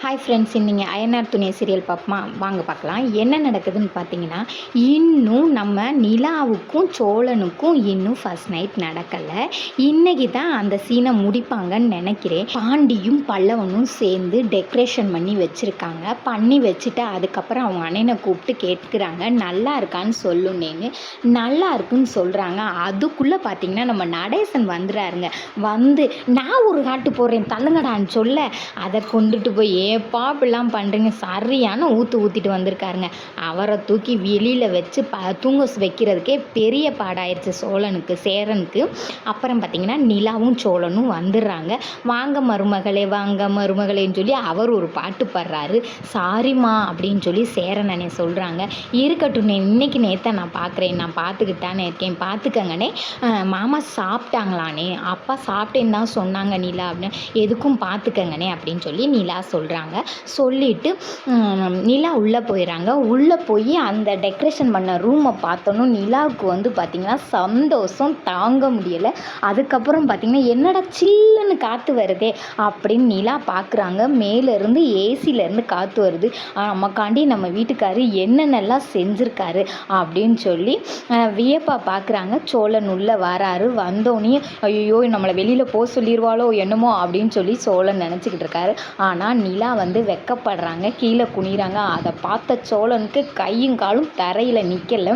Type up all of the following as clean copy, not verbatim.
Hi friends, நீங்கள் அயனார் துணை serial பார்ப்போமா? வாங்க பார்க்கலாம். என்ன நடக்குதுன்னு பார்த்தீங்கன்னா, இன்னும் நம்ம நிலாவுக்கும் சோழனுக்கும் இன்னும் ஃபர்ஸ்ட் நைட் நடக்கலை. இன்றைக்கி தான் அந்த சீனை முடிப்பாங்கன்னு நினைக்கிறேன். பாண்டியும் பல்லவனும் சேர்ந்து டெக்கரேஷன் பண்ணி வச்சுருக்காங்க. பண்ணி வச்சுட்டு அதுக்கப்புறம் அவங்க அண்ணனை கூப்பிட்டு கேட்குறாங்க, நல்லா இருக்கான்னு சொல்லுனேன்னு. நல்லா இருக்குன்னு சொல்கிறாங்க. அதுக்குள்ளே பார்த்தீங்கன்னா நம்ம நடேசன் வந்துடுறாருங்க. வந்து நான் ஒரு காட்டு போடுறேன் தள்ளுங்கடான்னு சொல்ல, அதை கொண்டுட்டு போய் ஏப்பா இப்படிலாம் பண்ணுறீங்க, சரியான ஊற்றிட்டு வந்திருக்காருங்க. அவரை தூக்கி வெளியில் வச்சு தூங்க வைக்கிறதுக்கே பெரிய பாடாயிருச்சு சோழனுக்கு, சேரனுக்கு. அப்புறம் பார்த்திங்கன்னா நிலாவும் சோழனும் வந்துடுறாங்க. வாங்க மருமகளே, வாங்க மருமகளேன்னு சொல்லி அவர் ஒரு பாட்டு பாடுறாரு. சாரிம்மா அப்படின்னு சொல்லி சேரனனே சொல்கிறாங்க. இருக்கட்டும், இன்னைக்கு நேற்று நான் பார்க்குறேன், நான் பார்த்துக்கிட்டானே இருக்கேன், பார்த்துக்கங்கண்ணே. மாமா சாப்பிட்டாங்களானே, அப்பா சாப்பிட்டேன்னு தான் சொன்னாங்க நிலா அப்படின்னு. எதுக்கும் பார்த்துக்கங்கண்ணே அப்படின்னு சொல்லி நிலா சொல்கிறாங்க. சொல்லிவிட்டு நிலா உள்ளே போயிடறாங்க. உள்ளே போய் அந்த டெக்கரேஷன் பண்ண ரூமை பார்த்தோன்னு நிலாவுக்கு வந்து பார்த்திங்கன்னா சந்தோஷம் தாங்க முடியலை. அதுக்கப்புறம் பார்த்திங்கன்னா என்னடா சில்லுன்னு காற்று வருதே அப்படின்னு நிலா பார்க்குறாங்க. மேலேருந்து ஏசியிலேருந்து காற்று வருது. நமக்காண்டி நம்ம வீட்டுக்காரு என்னென்னலாம் செஞ்சுருக்காரு அப்படின்னு சொல்லி வியப்பாக பார்க்குறாங்க. சோழன் உள்ளே வராரு. வந்தோடனே ஐயோ நம்மளை வெளியில் போக சொல்லிடுவாளோ என்னமோ அப்படின்னு சொல்லி சோழன் நினச்சிக்கிட்டு இருக்காரு. ஆனால் நிலா வந்து வெக்கப்படுறாங்க, கீழே குனிறாங்க. அதை பார்த்த சோழனுக்கு கையும் காலும் தரையில் நிற்கலை.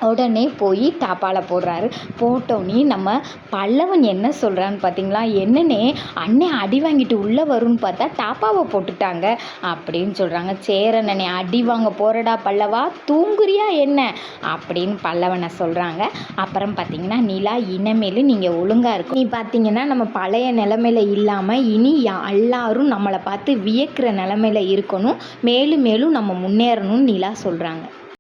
உடனே போய் டாப்பால போடுறாரு. போட்டோன்னே நம்ம பல்லவன் என்ன சொல்கிறான்னு பார்த்தீங்களா, என்னன்னே அண்ணே அடி வாங்கிட்டு உள்ளே வரும்னு பார்த்தா டாப்பாவை போட்டுட்டாங்க அப்படின்னு சொல்கிறாங்க. சேரனே அடி வாங்க போகிறடா பல்லவா, தூங்குறியா என்ன அப்படின்னு பல்லவனை சொல்கிறாங்க. அப்புறம் பார்த்திங்கன்னா நிலா, இனிமேல் நீங்கள் ஒழுங்காக இருக்கும், நீ பார்த்தீங்கன்னா நம்ம பழைய நிலமையில இல்லாமல் இனி எல்லாரும் நம்மளை பார்த்து வியக்கிற நிலமையில இருக்கணும், மேலும் மேலும் நம்ம முன்னேறணும்னு நிலா சொல்கிறாங்க.